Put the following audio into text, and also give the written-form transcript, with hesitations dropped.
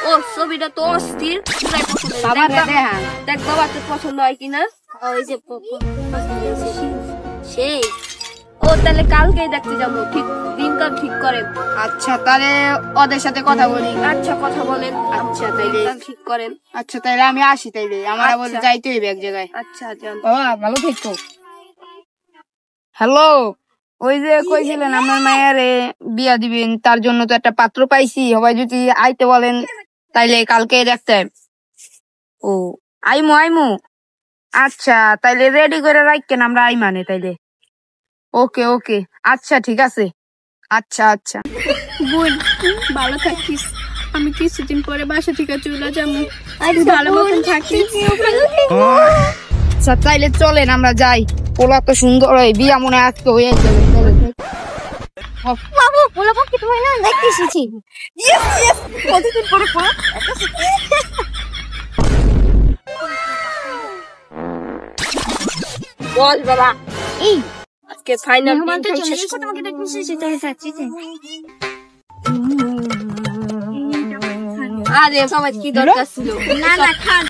ও ছবিটা তো অস্থির, বাবা দেখান। দেখ বাবা তোর পছন্দ হয় কিনা। ওই যে সেই ও তাহলে কালকেই দেখতে যাবো, ঠিক দিনকাল ঠিক করেন। আচ্ছা তাহলে ওদের সাথে কথা বলি। আচ্ছা কথা বলেন। আচ্ছা তাইলে দিনকাল ঠিক করেন। আচ্ছা তাইলে আমি আসি, তাইলে আমার আবার আচ্ছা। যাইতে হইবে এক জায়গায়। আচ্ছা যান। বাবা ভালো থেকো। হ্যালো, ওই যে কইছিলেন আমার মায়ের বিয়া দিবেন, তার জন্য তো একটা পাত্র পাইছি। সবাই যদি আইতে বলেন তাইলে কালকে দেখতে। ও আইমু আইমু। আচ্ছা তাইলে রেডি করে রাখেন, আমরা আই মানে তাইলে। ওকে ওকে, আচ্ছা ঠিক আছে। আচ্ছা আচ্ছা। বোন ভালো থাকিস, আমি কিছুদিন পরে বাসা থেকে চলে যাবো। ভালো মতন থাকিস। আচ্ছা তাইলে চলেন আমরা যাই। পোলা তো সুন্দর, হয় বিয়া মনে আজকে হয়ে যাবে। বাবু বলো কি তোমায় না দেখতে এসেছি। কতদিন পরে পোলা। বল বাবা, এই আজকে ফাইনাল মেহমান তো চলে এসেছে, তোমাকে দেখতে এসেছি, তাই যাচ্ছি। আরে সবাই কি দরকার ছিল? না না খান।